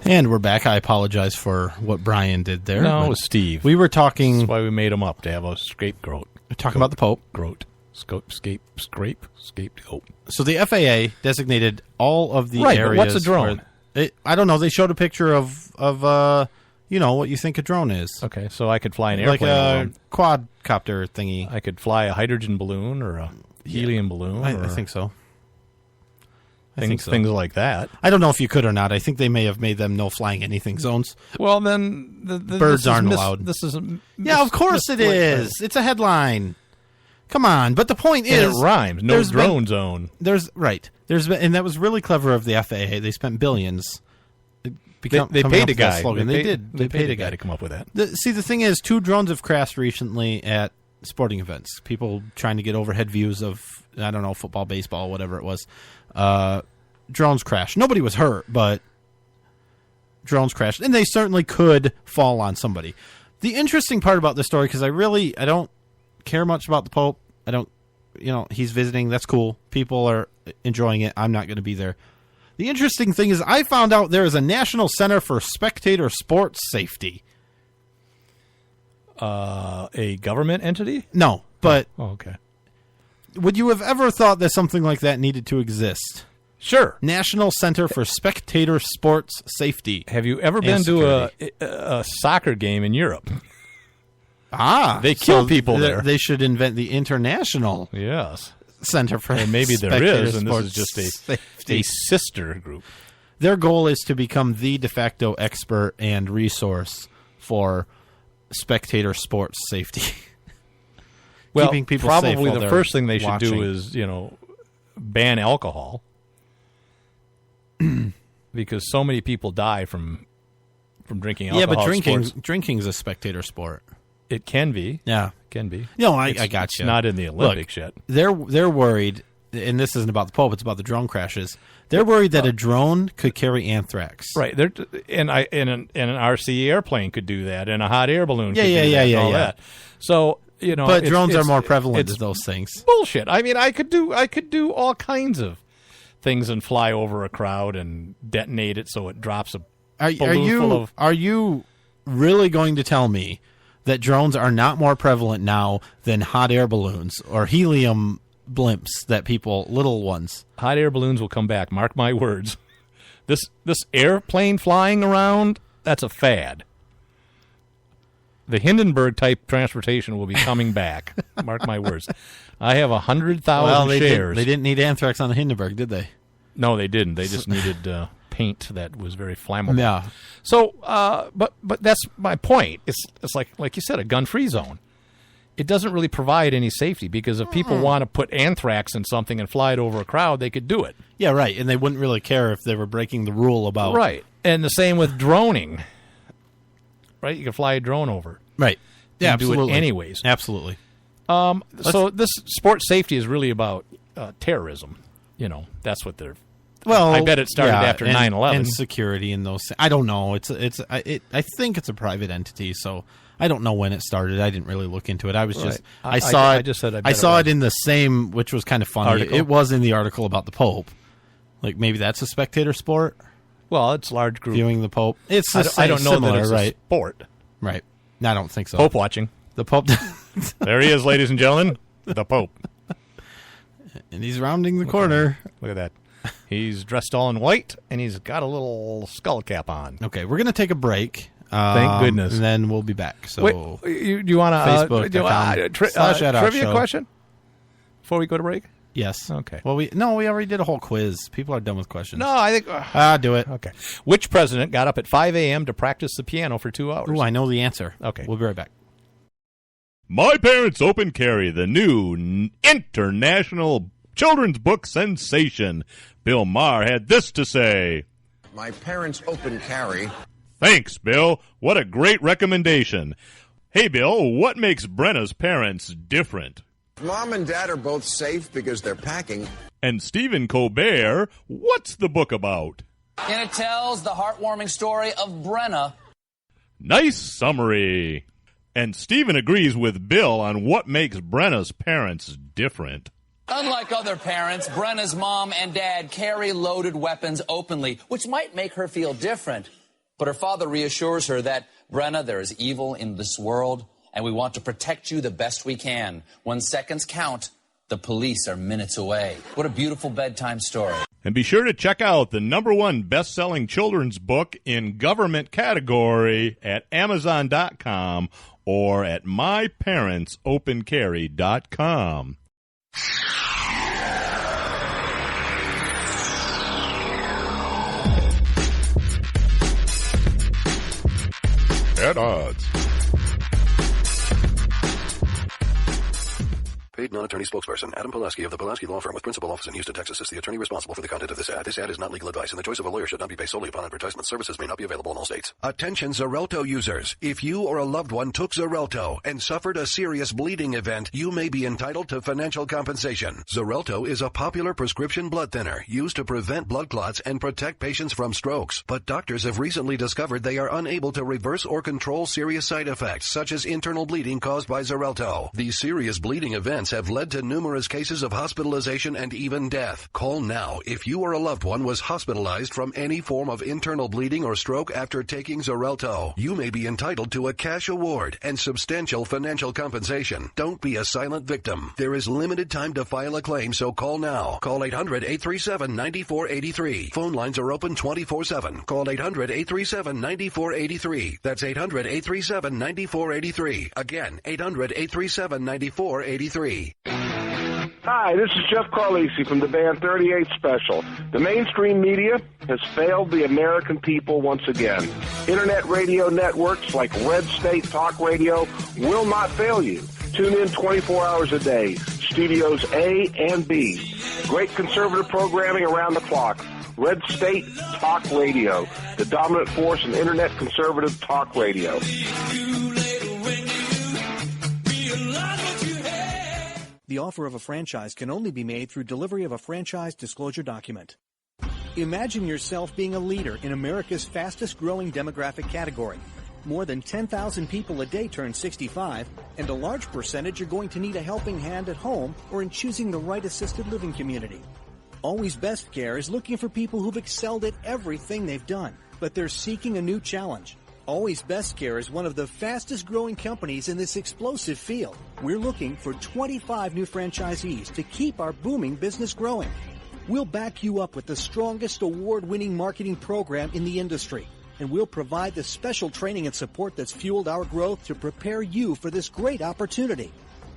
And we're back. I apologize for what Brian did there. No, it was Steve. We were talking... That's why we made him up, to have a scapegoat. Talking about the Pope. Scapegoat. So the FAA designated all of the areas... Right, what's a drone? I don't know. They showed a picture of what you think a drone is. Okay, so I could fly an airplane. Like a quadcopter thingy. I could fly a hydrogen balloon or a helium balloon. I think so. Things like that. I don't know if you could or not. I think they may have made them no flying anything zones. Well, then birds aren't allowed. This is of course it is. It's a headline. Come on, but the point is, it rhymes. No drone zone. And that was really clever of the FAA. They spent billions. They paid a guy. Slogan. They paid a guy to come up with that. The thing is, 2 drones have crashed recently at sporting events. People trying to get overhead views of, I don't know, football, baseball, whatever it was. Drones crashed. Nobody was hurt, but drones crashed, and they certainly could fall on somebody. The interesting part about this story, because I don't care much about the Pope. I don't, he's visiting. That's cool. People are enjoying it. I'm not going to be there. The interesting thing is I found out there is a National Center for Spectator Sports Safety. A government entity? No, but... Oh, okay. Would you have ever thought that something like that needed to exist? Sure. National Center for Spectator Sports Safety. Have you ever been to a soccer game in Europe? They kill people there. They should invent the International Center for and maybe there is, and Sports this is just a sister group. Their goal is to become the de facto expert and resource for spectator sports safety. Well, keeping people probably safe the first thing they watching. should do is, ban alcohol. Because so many people die from drinking alcohol. Yeah, but drinking's a spectator sport. It can be. Yeah. It can be. No, I got you. It's not in the Olympics yet. They're worried, and this isn't about the Pope, it's about the drone crashes. They're worried that a drone could carry anthrax. Right. And an RC airplane could do that, and a hot air balloon could do that. So, but drones are more prevalent than those things. Bullshit. I mean, I could do all kinds of things and fly over a crowd and detonate it so it drops a balloon full of... Are you really going to tell me that drones are not more prevalent now than hot air balloons or helium blimps that little ones? Hot air balloons will come back. Mark my words. This airplane flying around, that's a fad. The Hindenburg-type transportation will be coming back. Mark my words. I have 100,000 shares. They didn't need anthrax on the Hindenburg, did they? No, they didn't. They just needed paint that was very flammable. Yeah. So, but that's my point. It's like you said, a gun-free zone. It doesn't really provide any safety because if people want to put anthrax in something and fly it over a crowd, they could do it. Yeah, right. And they wouldn't really care if they were breaking the rule about... Right. And the same with droning. Right? You can fly a drone over. Right. Yeah, absolutely. Do it anyways. Absolutely. So this sports safety is really about terrorism. That's what they're... Well, I bet it started after 9/11. And security and those... I don't know. I think it's a private entity, so I don't know when it started. I didn't really look into it. I was just... Right. I saw it in the same, which was kind of funny. Article? It was in the article about the Pope. Like, maybe that's a spectator sport? Well, it's large group. Viewing the Pope. It's I don't know similar, that it's right? a sport. Right. I don't think so. Pope watching. The Pope... There he is, ladies and gentlemen. The Pope. And he's rounding the corner. Look at that. He's dressed all in white, and he's got a little skull cap on. Okay, we're going to take a break. Thank goodness. And then we'll be back. So, wait, you want to Facebook.com/@ourshow trivia question before we go to break? Yes. Okay. Well, we already did a whole quiz. People are done with questions. No, I think... do it. Okay. Which president got up at 5 a.m. to practice the piano for 2 hours? Ooh, I know the answer. Okay. We'll be right back. My Parents Open Carry, the new international children's book sensation. Bill Maher had this to say. My Parents Open Carry. Thanks, Bill. What a great recommendation. Hey, Bill, what makes Brenna's parents different? Mom and Dad are both safe because they're packing. And Stephen Colbert, what's the book about? And it tells the heartwarming story of Brenna. Nice summary. And Stephen agrees with Bill on what makes Brenna's parents different. Unlike other parents, Brenna's mom and dad carry loaded weapons openly, which might make her feel different. But her father reassures her that, Brenna, there is evil in this world, and we want to protect you the best we can. When seconds count, the police are minutes away. What a beautiful bedtime story. And be sure to check out the #1 best-selling children's book in government category at Amazon.com or at myparentsopencarry.com. At odds. Paid non-attorney spokesperson Adam Pulaski of the Pulaski Law Firm with principal office in Houston, Texas is the attorney responsible for the content of this ad. This ad is not legal advice, and the choice of a lawyer should not be based solely upon advertisement. Services may not be available in all states. Attention Xarelto users. If you or a loved one took Xarelto and suffered a serious bleeding event, you may be entitled to financial compensation. Xarelto is a popular prescription blood thinner used to prevent blood clots and protect patients from strokes. But doctors have recently discovered they are unable to reverse or control serious side effects, such as internal bleeding caused by Xarelto. These serious bleeding events have led to numerous cases of hospitalization and even death. Call now if you or a loved one was hospitalized from any form of internal bleeding or stroke after taking Xarelto. You may be entitled to a cash award and substantial financial compensation. Don't be a silent victim. There is limited time to file a claim, so call now. Call 800-837-9483. Phone lines are open 24/7. Call 800-837-9483. That's 800-837-9483. Again, 800-837-9483. Hi, this is Jeff Carlisi from the band 38 Special. The mainstream media has failed the American people once again. Internet radio networks like Red State Talk Radio will not fail you. Tune in 24 hours a day. Studios A and B. Great conservative programming around the clock. Red State Talk Radio, the dominant force in Internet conservative talk radio. The offer of a franchise can only be made through delivery of a franchise disclosure document. Imagine yourself being a leader in America's fastest growing demographic category. More than 10,000 people a day turn 65, and a large percentage are going to need a helping hand at home or in choosing the right assisted living community. Always Best Care is looking for people who've excelled at everything they've done, but they're seeking a new challenge. Always Best Care is one of the fastest growing companies in this explosive field. We're looking for 25 new franchisees to keep our booming business growing. We'll back you up with the strongest award-winning marketing program in the industry, and we'll provide the special training and support that's fueled our growth to prepare you for this great opportunity.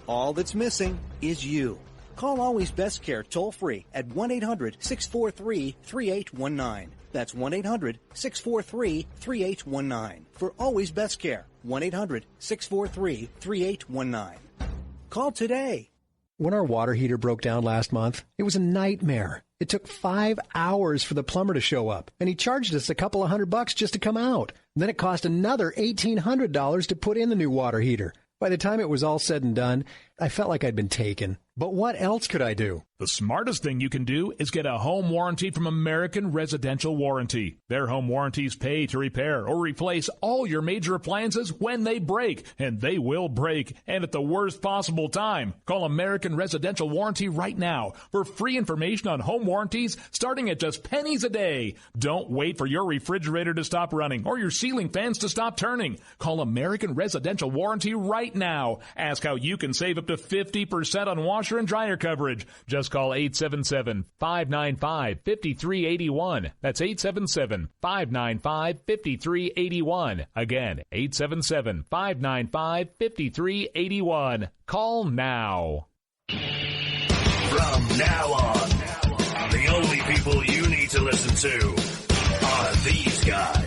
All that's missing is you. Call Always Best Care toll-free at 1-800-643-3819. That's 1-800-643-3819. For Always Best Care, 1-800-643-3819. Call today. When our water heater broke down last month, it was a nightmare. It took 5 hours for the plumber to show up, and he charged us a couple of $100 just to come out. And then it cost another $1,800 to put in the new water heater. By the time it was all said and done, I felt like I'd been taken. But what else could I do? The smartest thing you can do is get a home warranty from American Residential Warranty. Their home warranties pay to repair or replace all your major appliances when they break, and they will break, and at the worst possible time. Call American Residential Warranty right now for free information on home warranties starting at just pennies a day. Don't wait for your refrigerator to stop running or your ceiling fans to stop turning. Call American Residential Warranty right now. Ask how you can save up to 50% on washer and dryer coverage. Just call 877-595-5381. That's 877-595-5381. Again, 877-595-5381. Call now. From now on, the only people you need to listen to are these guys.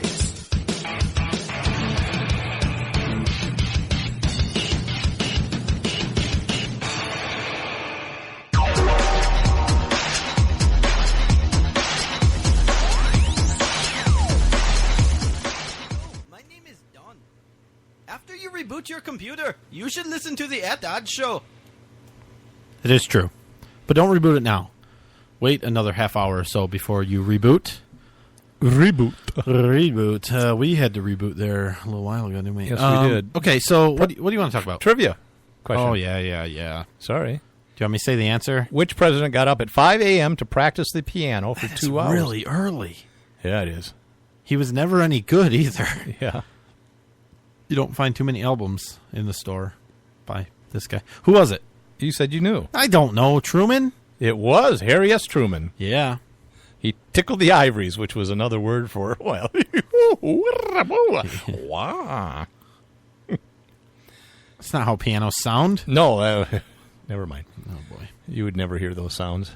After you reboot your computer, you should listen to the At Odds Show. It is true. But don't reboot it now. Wait another half hour or so before you reboot. Reboot. We had to reboot there a little while ago, didn't we? Yes, we did. Okay, so what do you want to talk about? Trivia question. Oh, yeah. Sorry. Do you want me to say the answer? Which president got up at 5 a.m. to practice the piano for 2 hours? Really early. Yeah, it is. he was never any good either. Yeah. You don't find too many albums in the store by this guy. Who was it? You said you knew. I don't know. Truman? It was Harry S. Truman. Yeah. He tickled the ivories, which was another word for, well, wow. That's not how pianos sound. No, never mind. Oh, boy. You would never hear those sounds.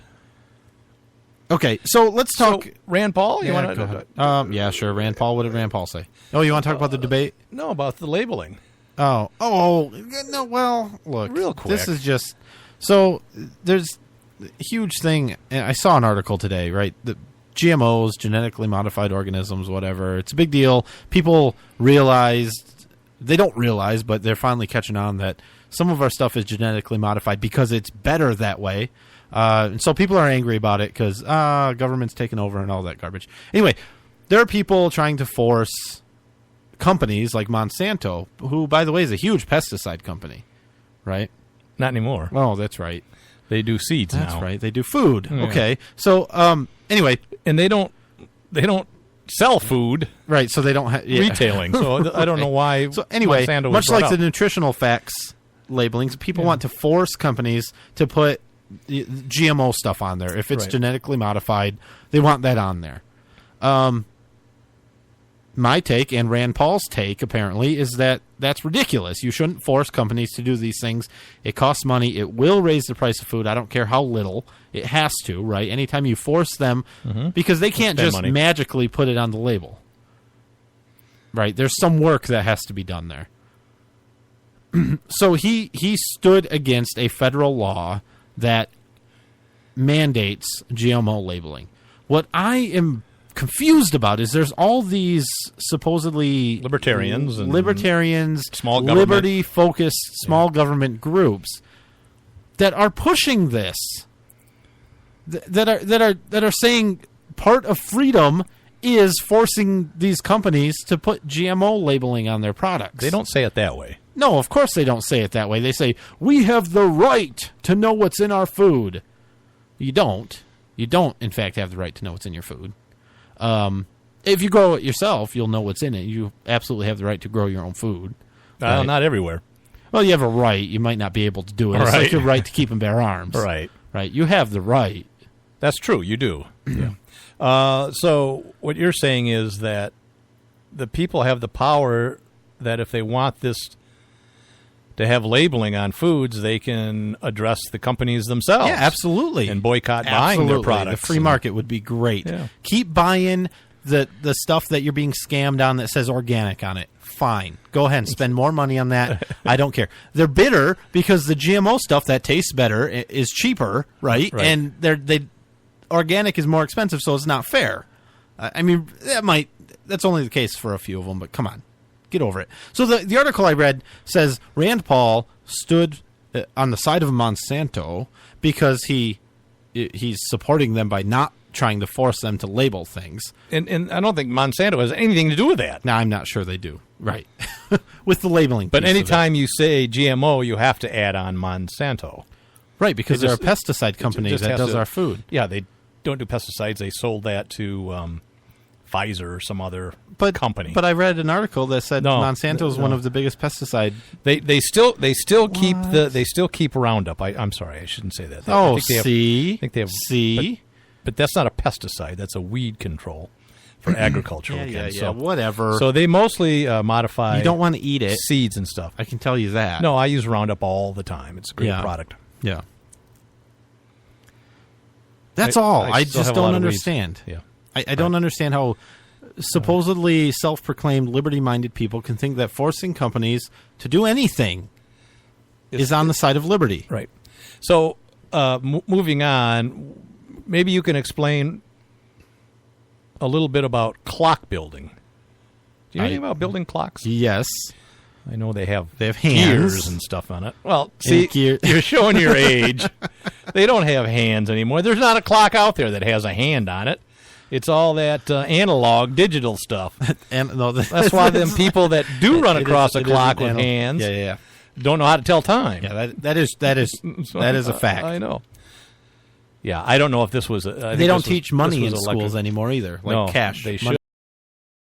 Okay, so let's talk. So, Rand Paul? You Yeah, want to? yeah, sure. Rand Paul. What did Rand Paul say? Oh, you want to talk about the debate? No, about the labeling. Oh, no. Well, look, real quick. This is just so there's a huge thing. And I saw an article today, right? The GMOs, genetically modified organisms, whatever. It's a big deal. People realized they don't realize, but they're finally catching on that some of our stuff is genetically modified because it's better that way. And so people are angry about it because government's taken over and all that garbage. Anyway, there are people trying to force companies like Monsanto, who, by the way, is a huge pesticide company, right? Not anymore. Oh, that's right. They do seeds now. That's right. They do food. Yeah. Okay. So, anyway. And they don't sell food. Right, so they don't have... Yeah. Retailing. So I don't know why So anyway, Monsanto was much brought like up. the nutritional facts labelings, people want to force companies to put GMO stuff on there. If it's Right. genetically modified, they want that on there. My take, and Rand Paul's take, apparently, is that that's ridiculous. You shouldn't force companies to do these things. It costs money. It will raise the price of food. I don't care how little. It has to, right? Anytime you force them, because they can't Spend just money. magically put it on the label. Right? There's some work that has to be done there. So he stood against a federal law that mandates GMO labeling. What I am confused about is there's all these supposedly Libertarians and small government. liberty-focused small government groups that are pushing this, that are saying part of freedom is forcing these companies to put GMO labeling on their products. They don't say it that way. No, of course they don't say it that way. They say, we have the right to know what's in our food. You don't. You don't, in fact, have the right to know what's in your food. If you grow it yourself, you'll know what's in it. You absolutely have the right to grow your own food. Well, Right? not everywhere. Well, you have a right. You might not be able to do it. It's Right. like your right to keep and bear arms. Right. Right. You have the right. That's true. You do. Yeah. So what you're saying is that the people have the power that if they want this to have labeling on foods, they can address the companies themselves. Yeah, absolutely. And boycott buying their products. The free market would be great. Yeah. Keep buying the stuff that you're being scammed on that says organic on it. Fine. Go ahead and spend more money on that. I don't care. They're bitter because the GMO stuff that tastes better is cheaper, right? Right. And they organic is more expensive, so it's not fair. I mean, that's only the case for a few of them, but come on. Get over it. So the article I read says Rand Paul stood on the side of Monsanto because he's supporting them by not trying to force them to label things. And I don't think Monsanto has anything to do with that. No, I'm not sure they do. Right. With the labeling But piece of it. anytime you say GMO, you have to add on Monsanto. Right, because It they're a just- pesticide company just that has does to- our food. Yeah, they don't do pesticides. They sold that to Pfizer or some other company. But I read an article that said No, Monsanto is no. one of the biggest pesticide. They still keep Roundup. I'm sorry, I shouldn't say that. Oh, I think see? I think they have See? but that's not a pesticide. That's a weed control for agricultural. Yeah, again. yeah, So, whatever. So they mostly modify. You don't want to eat it. Seeds and stuff. I can tell you that. No, I use Roundup all the time. It's a great Yeah. product. Yeah. That's all. I still just have a lot don't of weeds. understand. Yeah. I don't understand how supposedly self-proclaimed liberty-minded people can think that forcing companies to do anything is on the side of liberty. Right. So, moving on, maybe you can explain a little bit about clock building. Do you know anything about building clocks? Yes. I know they have hands gears and stuff on it. Well, see, you're showing your age. They don't have hands anymore. There's not a clock out there that has a hand on it. It's all that analog, digital stuff. That's why them people that do run across a clock with hands don't know how to tell time. Yeah, that is a fact. I know. Yeah, I don't know if this was. They don't teach money in schools anymore either, like no, cash. They money. should.